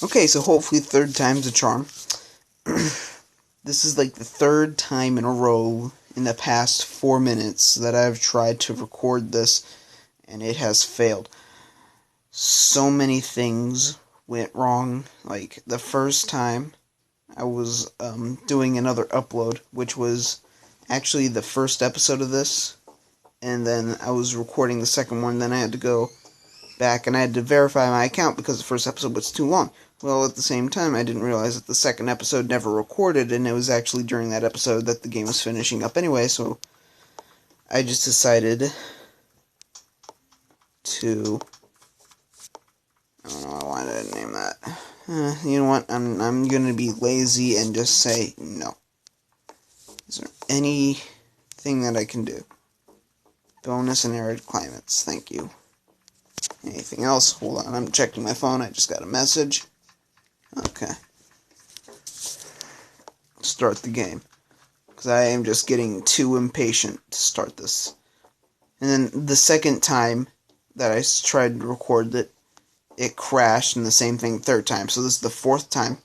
Okay, so hopefully third time's a charm. This is like the third time in a row in the past 4 minutes that I've tried to record this, and it has failed. So many things went wrong. Like, the first time, I was doing another upload, which was actually the first episode of this, and then I was recording the second one, then I had to go back and I had to verify my account because the first episode was too long. Well, at the same time, I didn't realize that the second episode never recorded, and it was actually during that episode that the game was finishing up anyway, so I just decided to... I don't know why did I name that. You know what, I'm gonna be lazy and just say no. Is there anything that I can do? Bonus and arid climates, thank you. Anything else? Hold on, I'm checking my phone, I just got a message. Okay. Start the game. Because I am just getting too impatient to start this. And then the second time that I tried to record it, it crashed, and the same thing third time. So this is the fourth time,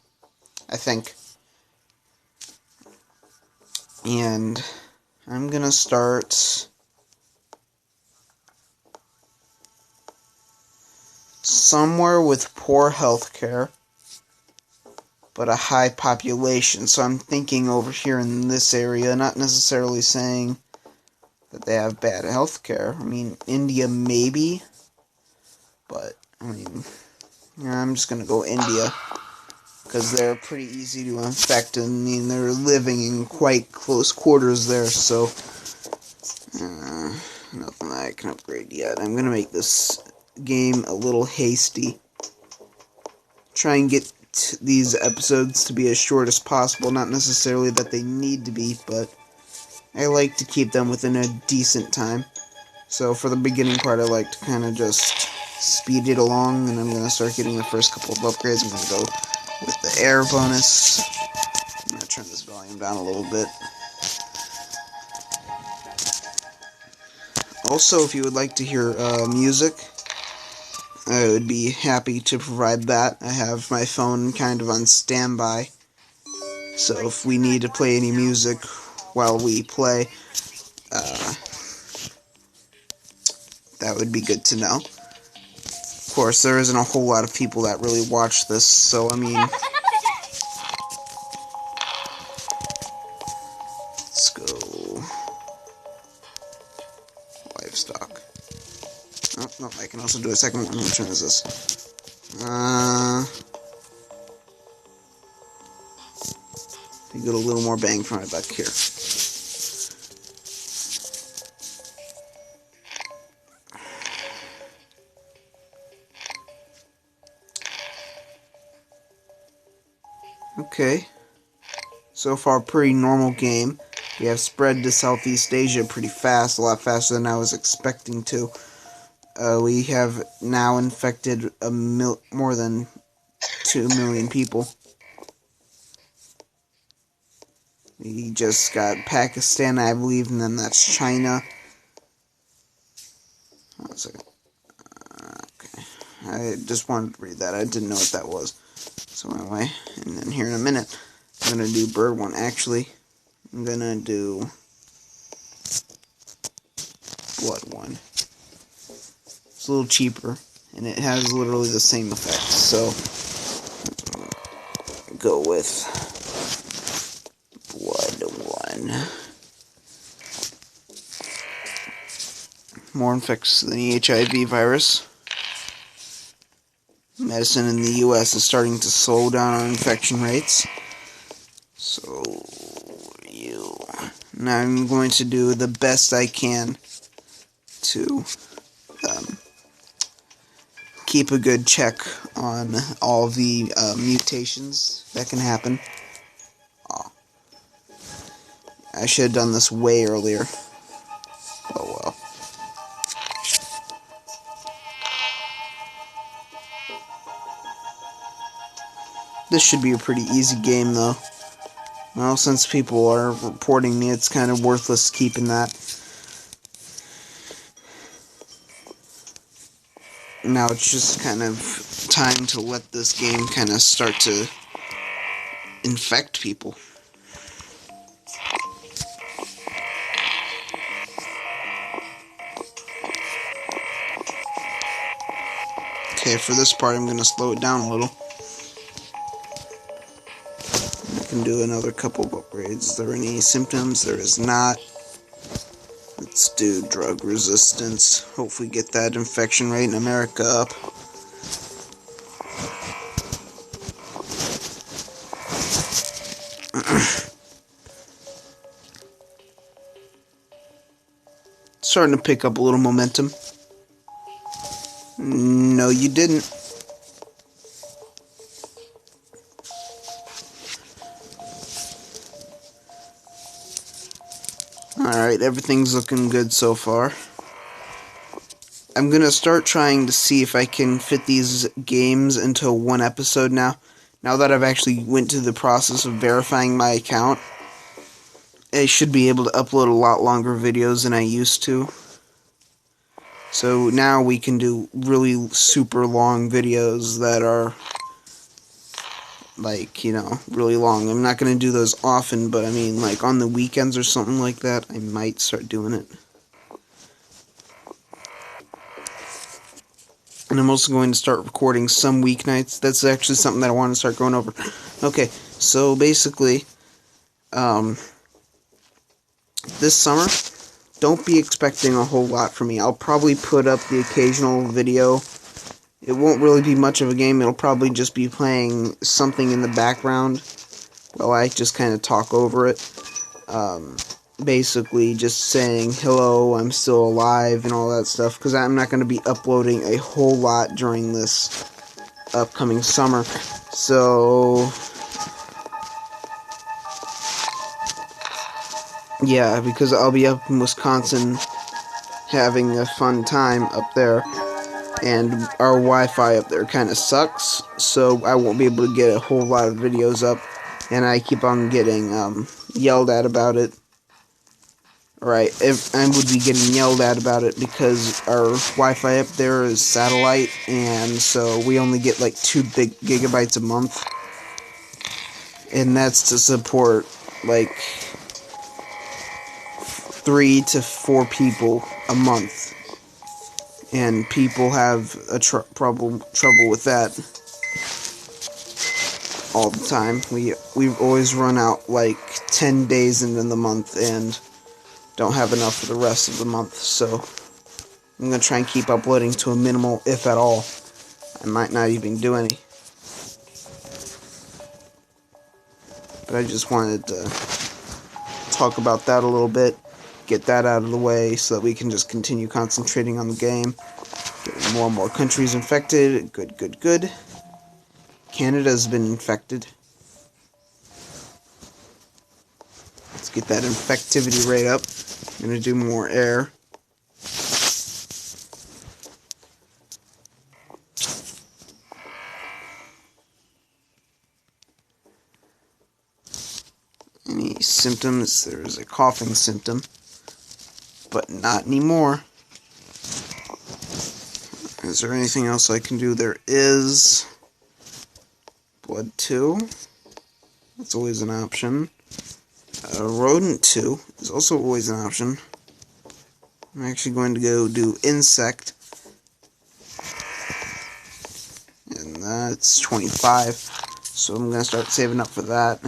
I think. And I'm gonna start somewhere with poor healthcare, but a high population. So I'm thinking over here in this area, not necessarily saying that they have bad healthcare. I mean, India maybe, but I mean, yeah, I'm just gonna go India because they're pretty easy to infect. I mean, they're living in quite close quarters there, so nothing that I can upgrade yet. I'm gonna make this game a little hasty. Try and get these episodes to be as short as possible. Not necessarily that they need to be, but I like to keep them within a decent time. So for the beginning part, I like to kind of just speed it along, and I'm going to start getting the first couple of upgrades. I'm going to go with the air bonus. I'm going to turn this volume down a little bit. Also, if you would like to hear music, I would be happy to provide that. I have my phone kind of on standby, so if we need to play any music while we play, that would be good to know. Of course, there isn't a whole lot of people that really watch this, so I mean, let's go livestock. Oh, no, I can also do a second one. Which one is this? You get a little more bang for my buck here. Okay. So far, pretty normal game. We have spread to Southeast Asia pretty fast, a lot faster than I was expecting to. We have now infected more than 2 million people. We just got Pakistan, I believe, and then that's China. Hold on a second. Okay. I just wanted to read that. I didn't know what that was. So anyway, and then here in a minute, I'm going to do bird one. Actually, I'm going to do blood one. It's a little cheaper, and it has literally the same effect. So, go with blood one. More infects than the HIV virus. Medicine in the US is starting to slow down our infection rates. So, now I'm going to do the best I can to keep a good check on all the mutations that can happen. Oh. I should have done this way earlier. Oh well. This should be a pretty easy game, though. Well, since people are reporting me, it's kind of worthless keeping that. now it's just kind of time to let this game kind of start to infect people. Okay, for this part I'm going to slow it down a little. I can do another couple of upgrades. Is there any symptoms? There is not. Let's do drug resistance. Hopefully get that infection rate in America up. Starting to pick up a little momentum. No, you didn't. Alright, everything's looking good so far. I'm gonna start trying to see if I can fit these games into one episode now. Now that I've actually went through the process of verifying my account, I should be able to upload a lot longer videos than I used to. So now we can do really super long videos that are, like, you know, really long. I'm not going to do those often, but I mean, like, on the weekends or something like that, I might start doing it. And I'm also going to start recording some weeknights. That's actually something that I want to start going over. Okay, so basically, this summer, don't be expecting a whole lot from me. I'll probably put up the occasional video. It won't really be much of a game. It'll probably just be playing something in the background while I just kind of talk over it. Basically just saying, hello, I'm still alive, and all that stuff, because I'm not going to be uploading a whole lot during this upcoming summer. So yeah, because I'll be up in Wisconsin having a fun time up there, and our Wi-Fi up there kind of sucks, so I won't be able to get a whole lot of videos up, and I keep on getting yelled at about it. Right, I would be getting yelled at about it because our Wi-Fi up there is satellite, and so we only get like 2 big gigabytes a month, and that's to support like 3 to 4 people a month, and people have a trouble with that all the time. We've always run out like 10 days into the month and don't have enough for the rest of the month, so I'm going to try and keep uploading to a minimal, if at all. I might not even do any. But I just wanted to talk about that a little bit, get that out of the way so that we can just continue concentrating on the game. Getting more and more countries infected. Good, good, good. Canada's been infected. Let's get that infectivity rate up. I'm going to do more air. Any symptoms? There's a coughing symptom, but not anymore. Is there anything else I can do? There is. Blood 2. That's always an option. Rodent 2 is also always an option. I'm actually going to go do insect. And that's 25. So I'm going to start saving up for that.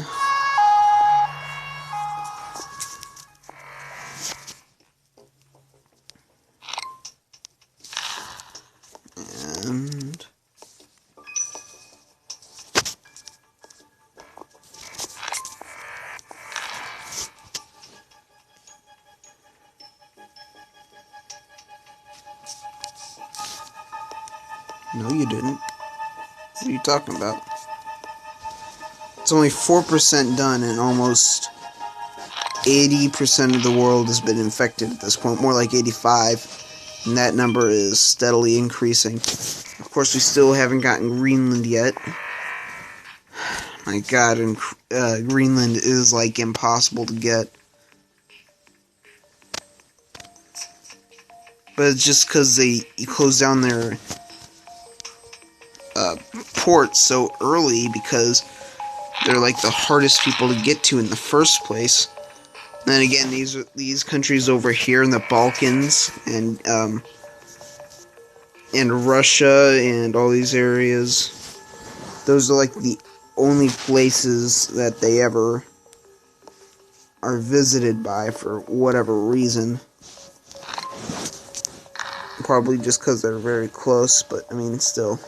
And no, you didn't. What are you talking about? It's only 4% done, and almost 80% of the world has been infected at this point. More like 85, and that number is steadily increasing. Of course, we still haven't gotten Greenland yet. My God, and Greenland is like impossible to get. But it's just because they closed down their ports so early because they're like the hardest people to get to in the first place. And then again, these countries over here in the Balkans and Russia and all these areas, those are like the only places that they ever are visited by for whatever reason. Probably just because they're very close, but I mean, still.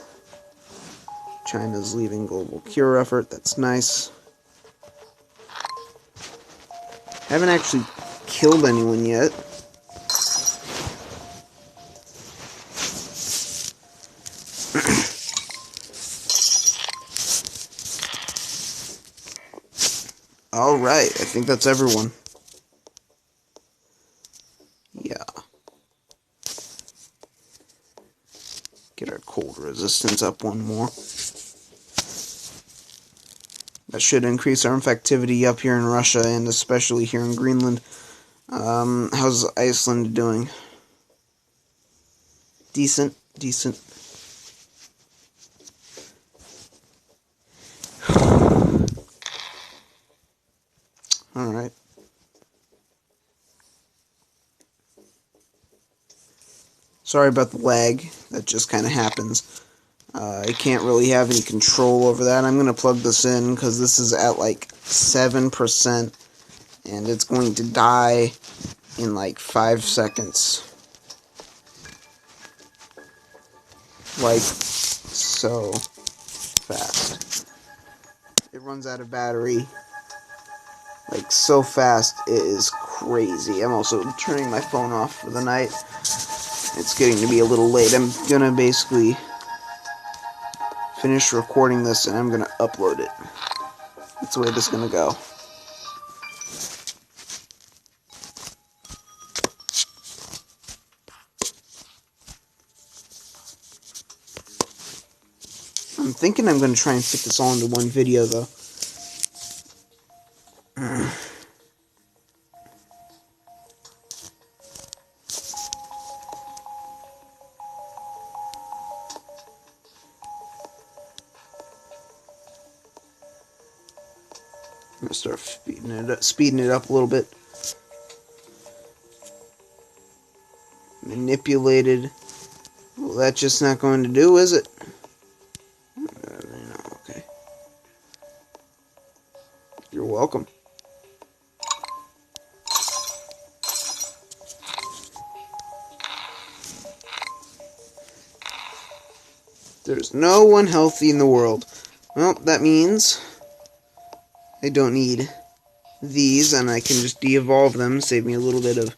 China's leaving global cure effort. That's nice. Haven't actually killed anyone yet. Alright, I think that's everyone. Yeah. Get our cold resistance up one more. That should increase our infectivity up here in Russia and especially here in Greenland. How's Iceland doing? Decent. Alright. Sorry about the lag. That just kind of happens. I can't really have any control over that. I'm going to plug this in because this is at like 7% and it's going to die in like 5 seconds. Like so fast. It runs out of battery like so fast, it is crazy. I'm also turning my phone off for the night. It's getting to be a little late. I'm gonna basically finish recording this and I'm gonna upload it. That's the way this is gonna go. I'm thinking I'm gonna try and fit this all into one video though. I'm gonna start speeding it up a little bit. Manipulated. Well, that's just not going to do, is it? Okay. You're welcome. There's no one healthy in the world. Well, that means I don't need these, and I can just de-evolve them, save me a little bit of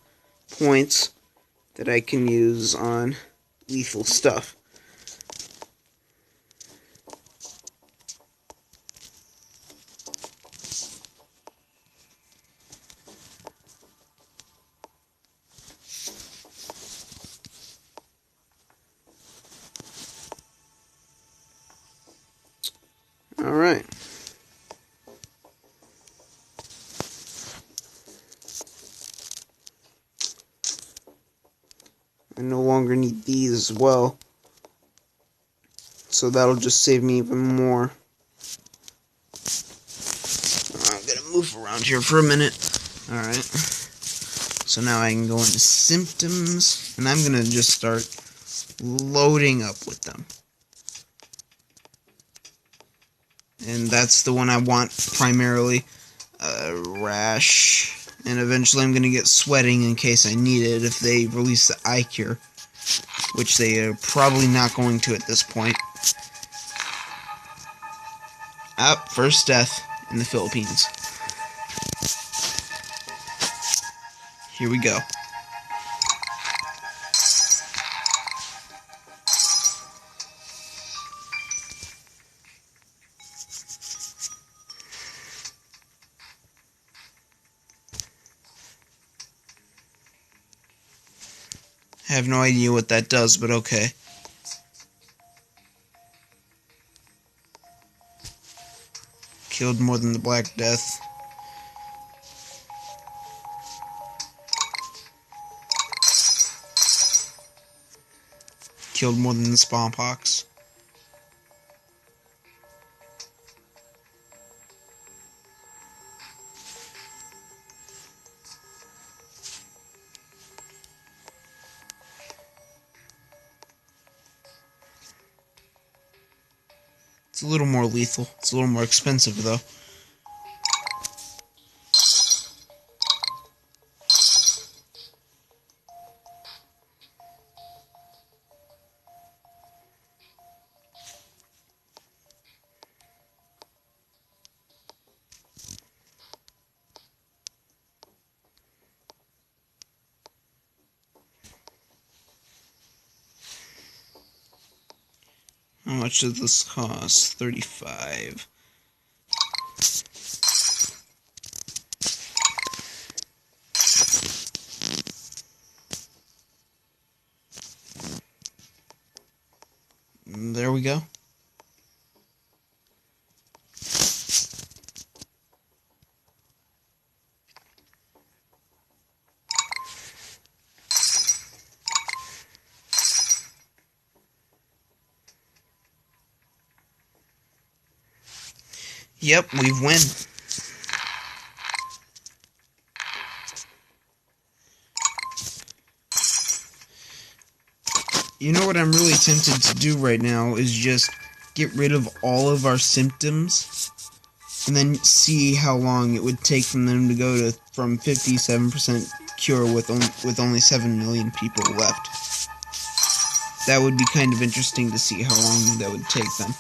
points that I can use on lethal stuff. Alright. I no longer need these as well. So that'll just save me even more. I'm gonna move around here for a minute. Alright. So now I can go into symptoms, and I'm gonna just start loading up with them. And that's the one I want primarily. Rash. And eventually I'm gonna get sweating in case I need it if they release the eye cure. Which they are probably not going to at this point. First death in the Philippines. Here we go. I have no idea what that does, but okay. Killed more than the Black Death. Killed more than the smallpox. It's a little more lethal. It's a little more expensive, though. How much does this cost? 35. There we go. Yep, we've won. You know what I'm really tempted to do right now is just get rid of all of our symptoms and then see how long it would take from them to go to from 57% cure with only 7 million people left. That would be kind of interesting to see how long that would take them.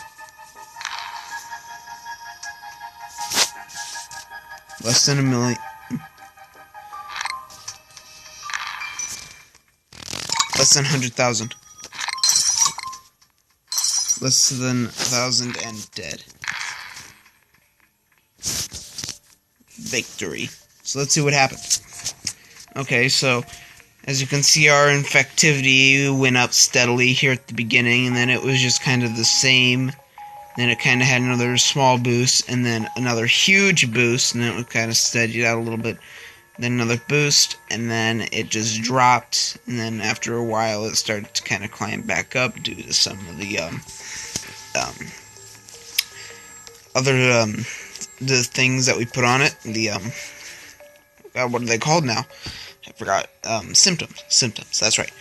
Less than a million. Less than 100,000. Less than 1,000 and dead. Victory. So let's see what happens. Okay, so as you can see, our infectivity went up steadily here at the beginning, and then it was just kind of the same. Then it kind of had another small boost, and then another huge boost, and then it kind of steadied out a little bit. Then another boost, and then it just dropped, and then after a while it started to kind of climb back up due to some of the the things that we put on it. The what are they called now? I forgot. Symptoms. That's right.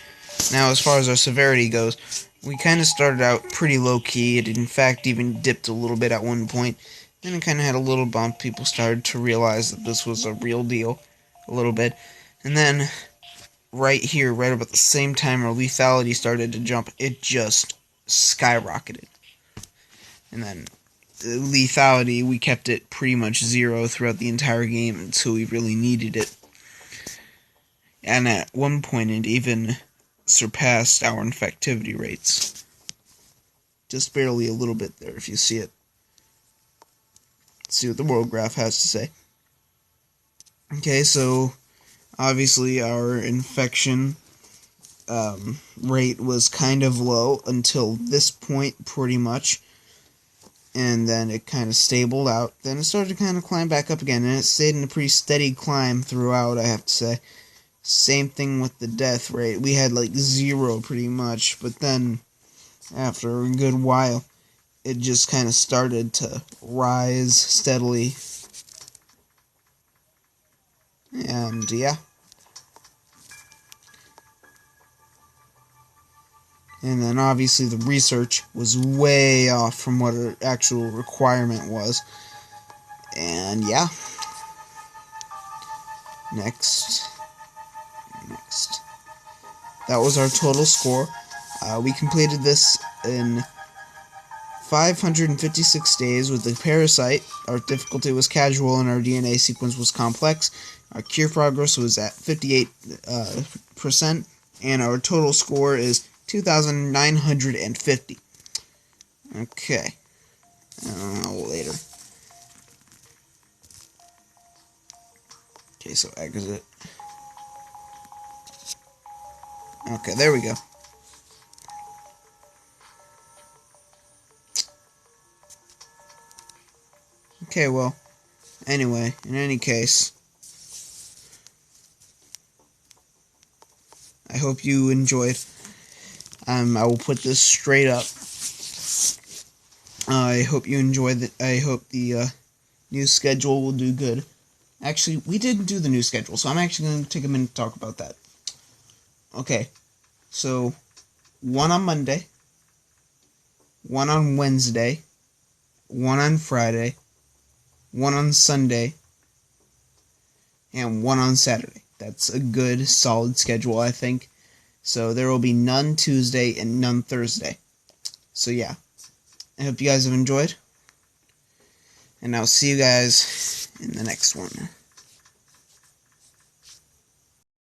Now, as far as our severity goes, we kind of started out pretty low key. It in fact even dipped a little bit at one point. Then it kind of had a little bump. People started to realize that this was a real deal, a little bit, and then right here, right about the same time our lethality started to jump, it just skyrocketed. And then the lethality, we kept it pretty much zero throughout the entire game until we really needed it. And at one point it even surpassed our infectivity rates. Just barely a little bit there, if you see it. Let's see what the world graph has to say. Okay, so obviously our infection rate was kind of low until this point, pretty much. And then it kind of stabled out. Then it started to kind of climb back up again, and it stayed in a pretty steady climb throughout, I have to say. Same thing with the death rate. We had like 0 pretty much, but then after a good while, it just kind of started to rise steadily. And yeah. And then obviously the research was way off from what our actual requirement was. And yeah. Next. That was our total score. We completed this in 556 days with the parasite. Our difficulty was casual and our DNA sequence was complex. Our cure progress was at 58%, and our total score is 2,950. Okay. Later. Okay, so exit. Okay, there we go. Okay, well, anyway, in any case, I hope you enjoyed. I will put this straight up. I hope you enjoyed it. I hope the new schedule will do good. Actually, we didn't do the new schedule, so I'm actually going to take a minute to talk about that. Okay, so 1 on Monday, 1 on Wednesday, one on Friday, one on Sunday, and one on Saturday. That's a good, solid schedule, I think. So there will be none Tuesday and none Thursday. So yeah, I hope you guys have enjoyed, and I'll see you guys in the next one.